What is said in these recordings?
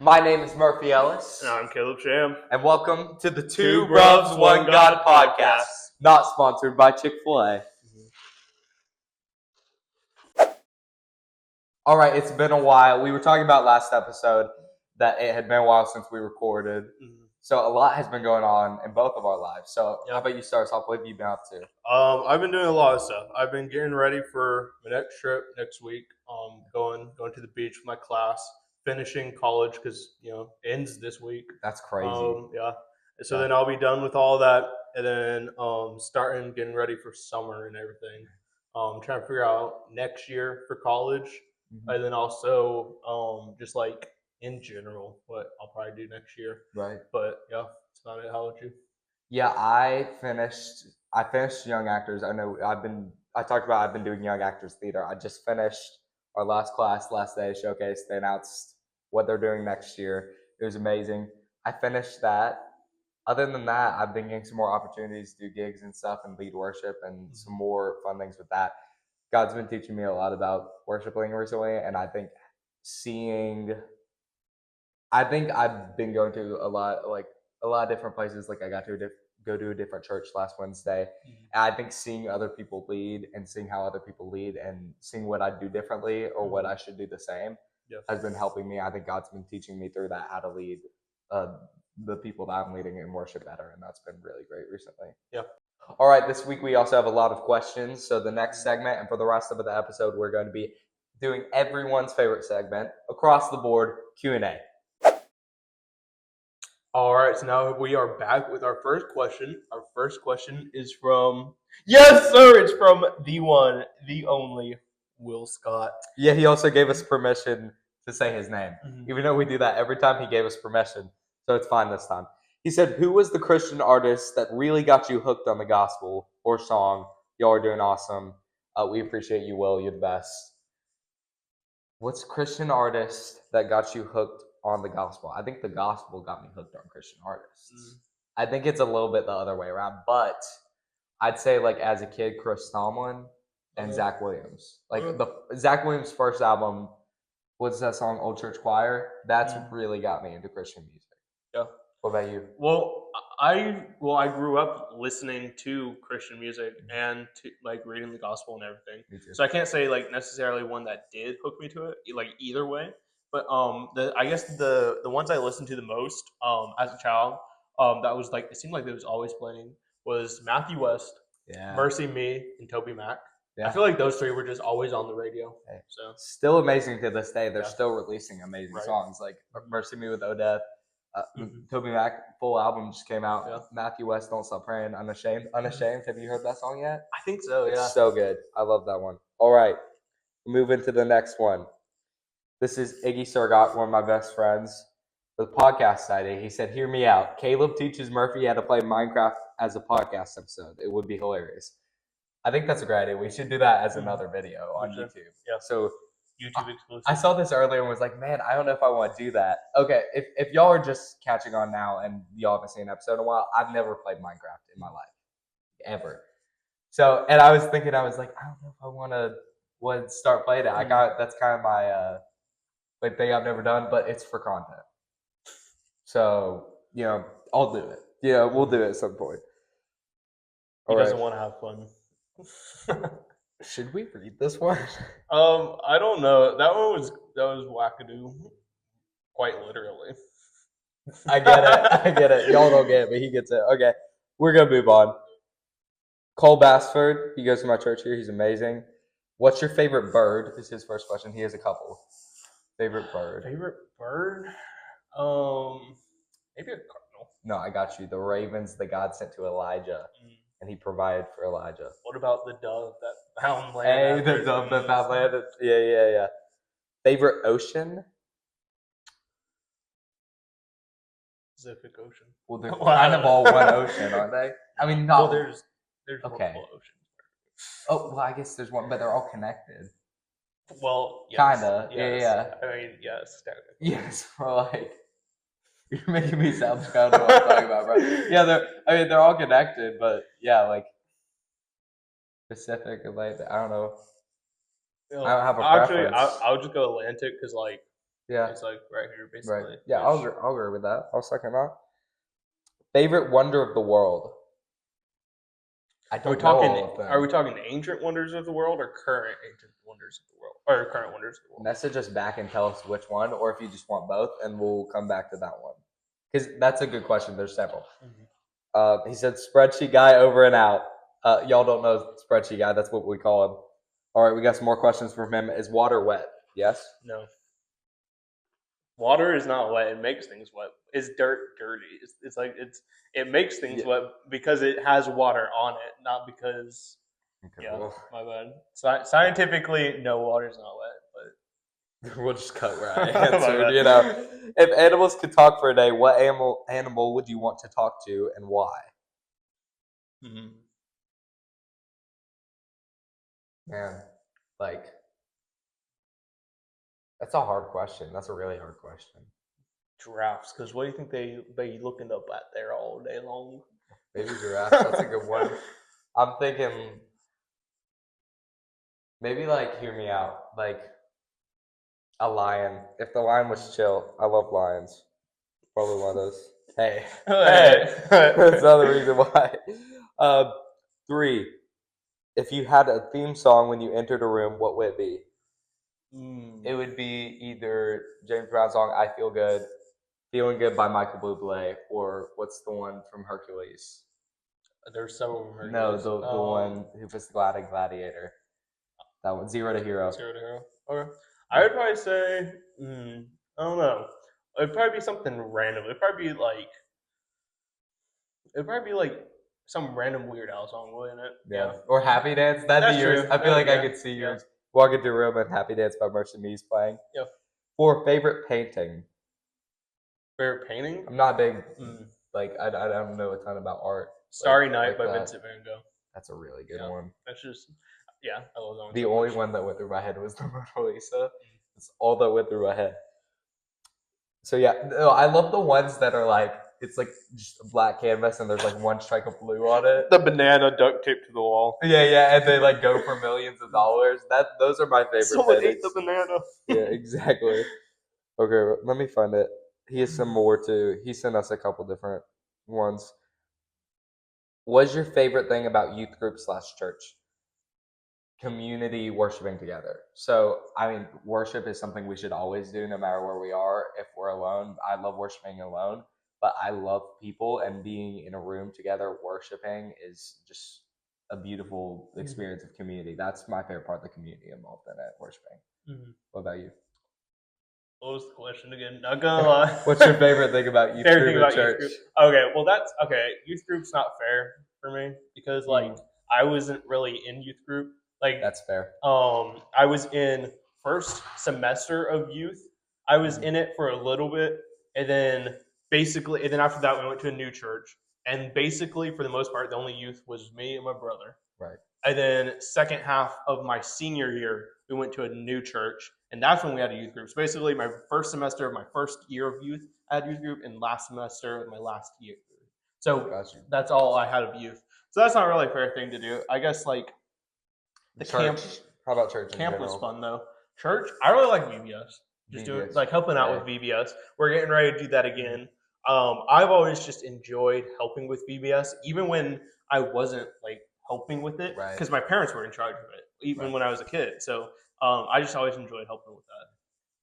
My name is Murphy Ellis. And I'm Caleb Sham. And welcome to the Two Two Bruvs, Bruvs, One One God God podcast. podcast. Not sponsored by Chick-fil-A. All right, it's been a while. We were talking about last episode that it had been a while since we recorded. So a lot has been going on in both of our lives. So how about you start us off? What have you been up to? I've been doing a lot of stuff. I've been getting ready for my next trip next week. Going to the beach with my class, finishing college because it ends this week. That's crazy. So then I'll be done with all that, and then starting getting ready for summer and everything. Trying to figure out next year for college, and then also just like in general what I'll probably do next year. Right. But yeah, that's about it. How about you? Yeah, I finished Young Actors. I talked about I've been doing Young Actors Theater. I just finished our last class, last day showcase. They announced what they're doing next year. It was amazing. I finished that. Other than that, I've been getting some more opportunities to do gigs and stuff and lead worship and some more fun things with that. God's been teaching me a lot about worshiping recently, and I think I've been going to a lot of different places. Like I got to go to a different church last Wednesday. And I think seeing other people lead and seeing how other people lead and seeing what I do differently or what I should do the same has been helping me. I think God's been teaching me through that how to lead the people that I'm leading in worship better, and that's been really great recently. Yeah. All right, this week we also have a lot of questions. So the next segment and for the rest of the episode, we're going to be doing everyone's favorite segment, across the board Q&A. All right, so now we are back with our first question. Our first question is from, yes, sir, it's from the one, the only, Will Scott. Yeah, he also gave us permission to say his name, even though we do that every time. He gave us permission, so it's fine this time. He said, who was the Christian artist that really got you hooked on the gospel or song? Y'all are doing awesome. We appreciate you, Will. You're the best. What's Christian artist that got you hooked on the gospel? I think the gospel got me hooked on Christian artists. I think it's a little bit the other way around, but I'd say like as a kid, Chris Tomlin and Zach Williams. Like Zach Williams' first album, what's that song, Old Church Choir? That's really got me into Christian music. Yeah. What about you? Well, I grew up listening to Christian music and to like reading the gospel and everything. Me too. So I can't say like necessarily one that did hook me to it, like either way. But I guess the ones I listened to the most as a child, that was like it seemed like it was always playing was Matthew West, Mercy Me, and Toby Mac. I feel like those three were just always on the radio. So still amazing to this day. They're still releasing amazing songs like Mercy Me with Odette. Toby Mac full album just came out. Matthew West, Don't Stop Praying, Unashamed. Have you heard that song yet? I think so. It's so good. I love that one. All right, move into the next one. This is Iggy Surgot, one of my best friends, with podcast side. He said, "Hear me out. Caleb teaches Murphy how to play Minecraft as a podcast episode. It would be hilarious." I think that's a great idea. We should do that as another video on YouTube. Yeah. So YouTube exclusive. I saw this earlier and was like, man, I don't know if I want to do that. Okay, if y'all are just catching on now and y'all haven't seen an episode in a while, I've never played Minecraft in my life, ever. So, and I was thinking, I was like, I don't know if I want to start playing it. That's kind of my thing I've never done, but it's for content. So, I'll do it. Yeah, we'll do it at some point. He doesn't want to have fun. Should we read this one? I don't know. That was wackadoo, quite literally. I get it. Y'all don't get it, but he gets it. Okay, we're gonna move on. Cole Bassford, he goes to my church here. He's amazing. What's your favorite bird? Is his first question. He has a couple. Favorite bird? Maybe a cardinal. No, I got you. The ravens that God sent to Elijah, and he provided for Elijah. What about the dove that found land? Hey, the dove that found land. Yeah. Favorite ocean? Pacific Ocean. Well, they're kind of all one ocean, aren't they? I mean, no. Well, there's multiple oceans. Oh, well, I guess there's one, but they're all connected. Well, yes, kinda. Yes. Yeah. I mean, yes, technically. Yes, like you're making me sound proud of what I'm talking about, bro. Yeah, they're all connected, but yeah, like Pacific, Atlantic. I don't know. I don't have a preference. Actually, I'll just go Atlantic because like Yeah. It's like right here, basically. Right. Yeah, I'll agree with that. I'll second that. Favorite wonder of the world? I Are we don't know talking? all of them. Are we talking ancient wonders of the world or current ancient wonders of the world, or current wonders of the world? Message us back and tell us which one, or if you just want both, and we'll come back to that one. Because that's a good question. There's several. He said spreadsheet guy over and out. Y'all don't know spreadsheet guy. That's what we call him. All right, we got some more questions from him. Is water wet? Yes? No. Water is not wet. It makes things wet. Is dirt dirty? It's like it makes things wet because it has water on it, not because. Okay, Yeah, well, my bad. Scientifically, no, water's not wet. we'll just cut where I answered. You know, if animals could talk for a day, what animal would you want to talk to, and why? Mm-hmm. Man, like that's a hard question. That's a really hard question. Giraffes, because what do you think they looking up at there all day long? Maybe giraffes. That's a good one. I'm thinking maybe like hear me out, like a lion. If the lion was chill, I love lions. Probably one of those. Hey, that's another reason why. 3. If you had a theme song when you entered a room, what would it be? It would be either James Brown's song "I Feel Good," "Feeling Good" by Michael Bublé, or what's the one from Hercules? There's several from Hercules. No, the one who was the Gladiator. That one, Zero to Hero. Zero to Hero. Okay. I would probably say, I don't know. It'd probably be something random. It'd probably be like some random Weird Al song, wouldn't it? Yeah. Or Happy Dance. That'd be yours. True. I feel like Yeah. I could see yours. Walk into a room and Happy Dance by Mercy Me's playing. Yeah. 4, favorite painting. Favorite painting? I'm not big. Like I don't know a ton about art. Starry Night by Vincent Van Gogh. That's a really good one. That's just I love that one. The only one that went through my head was the Mona Lisa. It's all that went through my head. So yeah, no, I love the ones that are like it's like just a black canvas and there's like one stripe of blue on it. The banana duct taped to the wall. Yeah, and they like go for millions of dollars. Those are my favorite. Someone ate the banana. Yeah, exactly. Okay, let me find it. He has some more too. He sent us a couple different ones. What's your favorite thing about youth group / church? Community worshiping together. So, I mean, worship is something we should always do no matter where we are. If we're alone, I love worshiping alone, but I love people and being in a room together worshiping is just a beautiful experience of community. That's my favorite part of the community involved in it, worshiping. What about you? What was the question again? Not gonna lie. What's your favorite thing about youth group and church? Okay, well that's okay. Youth group's not fair for me because like I wasn't really in youth group. Like that's fair. I was in first semester of youth. I was in it for a little bit, and then after that we went to a new church, and basically for the most part the only youth was me and my brother. Right. And then second half of my senior year, we went to a new church, and that's when we had a youth group. So basically, my first semester of my first year of youth, I had youth group, and last semester of my last year. So that's all I had of youth. So that's not really a fair thing to do. I guess like the camp. How about church? Camp was fun though. Church, I really like VBS. Just doing like helping out with VBS. We're getting ready to do that again. I've always just enjoyed helping with VBS, even when I wasn't like helping with it, because my parents were in charge of it, even when I was a kid. So I just always enjoyed helping with that.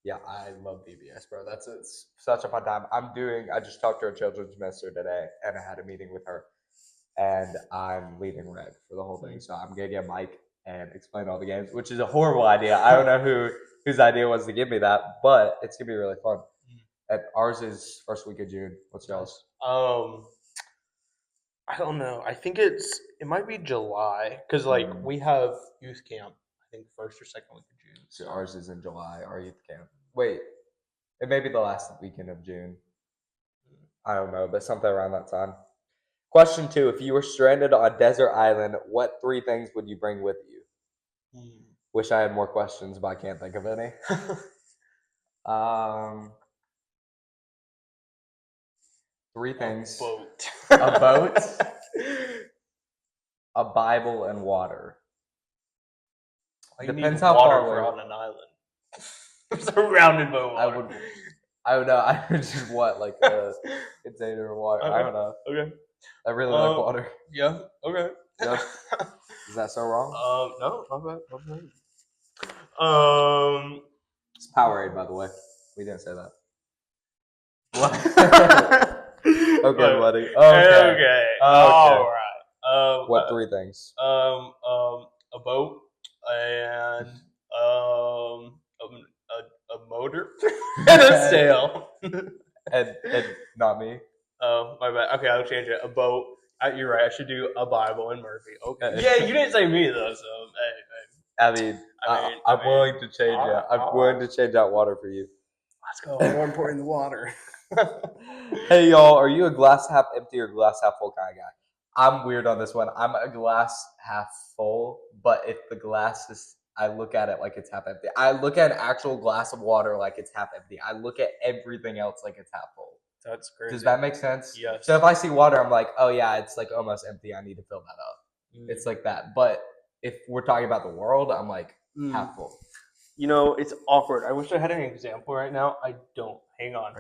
Yeah, I love VBS, bro. It's such a fun time. I just talked to a children's minister today, and I had a meeting with her, and I'm leading red for the whole thing. So I'm gonna get Mike and explain all the games, which is a horrible idea. I don't know whose idea was to give me that, but it's gonna be really fun. And ours is first week of June. What's y'all's? I don't know. I think it might be July because like we have youth camp. I think first or second week of June. So ours is in July. Our youth camp. Wait, it may be the last weekend of June. I don't know, but something around that time. Question 2: if you were stranded on a desert island, what 3 things would you bring with you? Wish I had more questions, but I can't think of any. 3 things. A boat, a Bible, and water. Like Depends how far we're on an island. Surrounded by water. I would know. I would just what like a container of water. I don't know. Okay. I really like water. Yeah. Okay. Yep. Is that so wrong? No, not bad. It's Powerade, by the way. We didn't say that. What? Okay, buddy. Okay. All right. What 3 things? A boat and a motor and a sail. and not me. Oh, my bad. Okay, I'll change it. A boat. You're right. I should do a Bible and Murphy. Okay. Hey. Yeah, you didn't say me though, so hey. I'm willing to change it. I'm willing to change out water for you. Let's go. More important than water. Hey y'all, are you a glass half empty or glass half full kind of guy? I'm weird on this one. I'm a glass half full, but if the glass is, I look at it like it's half empty. I look at an actual glass of water like it's half empty. I look at everything else like it's half full. That's crazy. Does that make sense? Yes. So if I see water, I'm like, oh yeah, it's like almost empty. I need to fill that up. It's like that. But if we're talking about the world, I'm like half full. You know, it's awkward. I wish I had an example right now. I don't. Hang on.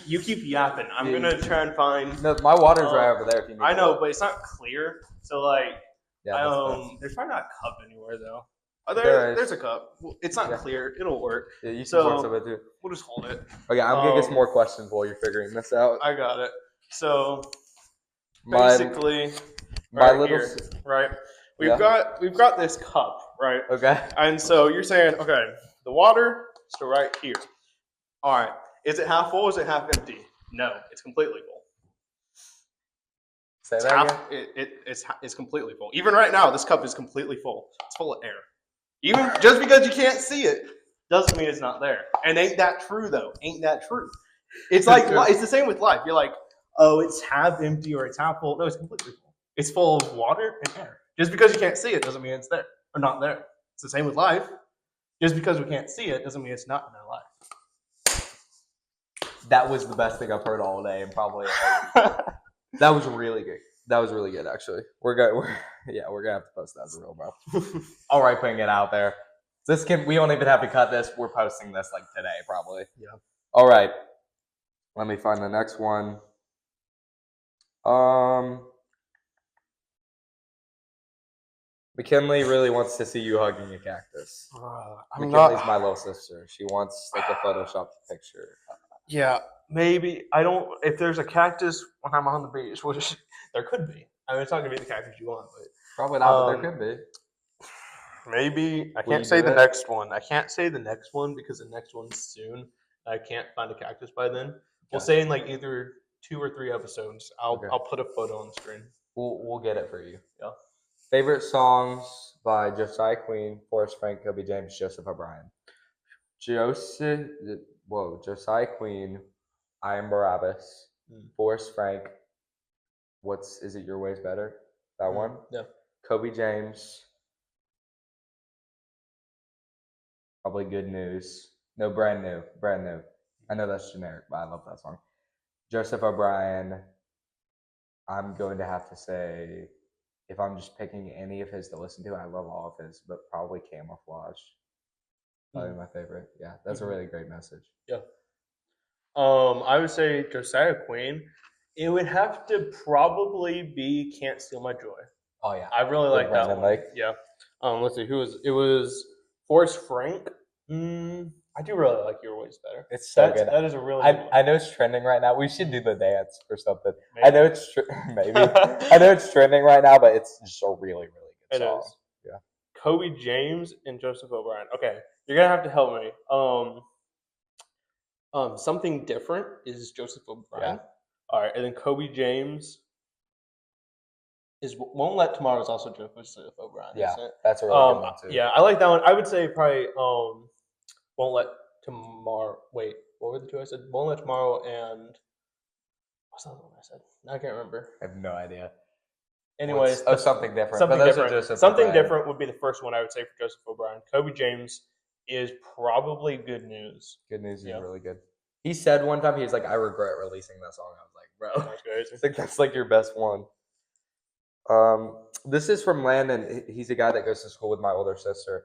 You keep yapping. I'm gonna try and find. No, my water's right over there. If you need. I know, but it's not clear. So like, yeah, there's probably not a cup anywhere though. There's a cup. It's not clear. It'll work. Yeah, you can work some of it too. We'll just hold it. Okay, I'm gonna get some more questions while you're figuring this out. I got it. So basically, right? We've got this cup, right? Okay. And so you're saying, okay, the water is to right here. All right. Is it half full? Or is it half empty? No, it's completely full. Say that again? It's completely full. Even right now, this cup is completely full. It's full of air. Even just because you can't see it doesn't mean it's not there. And ain't that true though? Ain't that true? It's like it's the same with life. You're like, oh, it's half empty or it's half full. No, it's completely full. It's full of water and air. Just because you can't see it doesn't mean it's there or not there. It's the same with life. Just because we can't see it doesn't mean it's not in our life. That was the best thing I've heard all day, and probably that was really good. That was really good, actually. We're gonna have to post that as a real, bro. All right, putting it out there. We don't even have to cut this. We're posting this like today, probably. Yeah. All right. Let me find the next one. McKinley really wants to see you hugging a cactus. McKinley's my little sister. She wants like a Photoshop picture. Yeah, maybe. I don't. If there's a cactus when I'm on the beach, which there could be. I mean, it's not gonna be the cactus you want, but probably not. But there could be. Maybe I can't say the next one. I can't say the next one because the next one's soon. I can't find a cactus by then. Okay. We'll say in like either 2 or 3 episodes. I'll put a photo on the screen. We'll get it for you. Yeah. Favorite songs by Josiah Queen, Forrest Frank, Kobe James, Joseph O'Brien. Josiah Queen, I Am Barabbas, Forrest Frank, Is It Your Way's Better? That one? Yeah. Kobe James, probably Good News. No, Brand New. I know that's generic, but I love that song. Joseph O'Brien, I'm going to have to say, if I'm just picking any of his to listen to, I love all of his, but probably Camouflage. Probably my favorite. Yeah, that's a really great message. Yeah. I would say Josiah Queen. It would have to probably be Can't Steal My Joy. Oh yeah. I really like that one. Yeah. Let's see, it was Forrest Frank. I do really like Your Way's Better. It's so good. That is a really good one. I know it's trending right now. We should do the dance or something. Maybe. I know it's maybe. I know it's trending right now, but it's just a really, really good song. It is. Yeah. Kobe James and Joseph O'Brien. Okay, you're gonna have to help me. Something Different is Joseph O'Brien. Yeah. All right, and then Kobe James is Won't Let Tomorrow is also Joseph O'Brien. Yeah, isn't it? That's a really good one too. Yeah, I like that one. I would say probably Won't Let Tomorrow. Wait, what were the two I said? Won't Let Tomorrow and what's the other one I said? I can't remember. I have no idea. Anyways, Something Different. Something Different would be the first one I would say for Joseph O'Brien. Kobe James is probably Good News. Good News is really good. He said one time, he was like, I regret releasing that song. I was like, bro, that's crazy. I think that's like your best one. This is from Landon. He's a guy that goes to school with my older sister,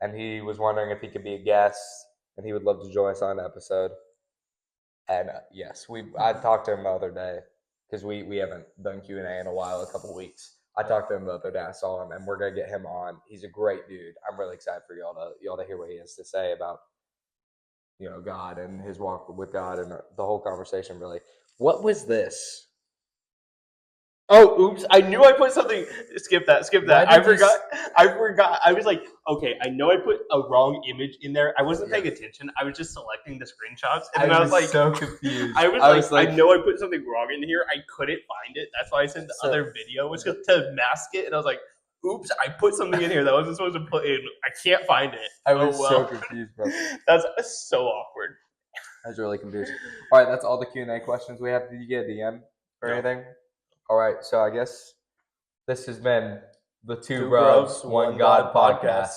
and he was wondering if he could be a guest and he would love to join us on an episode. And yes, I talked to him the other day because we haven't done Q&A in a while, a couple of weeks. I talked to him the other day. I saw him, and we're gonna get him on. He's a great dude. I'm really excited for y'all to hear what he has to say about God and his walk with God and the whole conversation. Really, what was this? Oh, oops! I knew I put something. Skip that. I forgot. I was like, okay, I know I put a wrong image in there. I wasn't paying attention. I was just selecting the screenshots, and then I was like, so confused. I was like, I know I put something wrong in here. I couldn't find it. That's why I sent the other video, was just to mask it. And I was like, oops, I put something in here that I wasn't supposed to put in. I can't find it. I was so confused, bro. That's so awkward. I was really confused. All right, that's all the Q&A questions we have. Did you get a DM or anything? All right, so I guess this has been the Two Bruvs, One God podcast.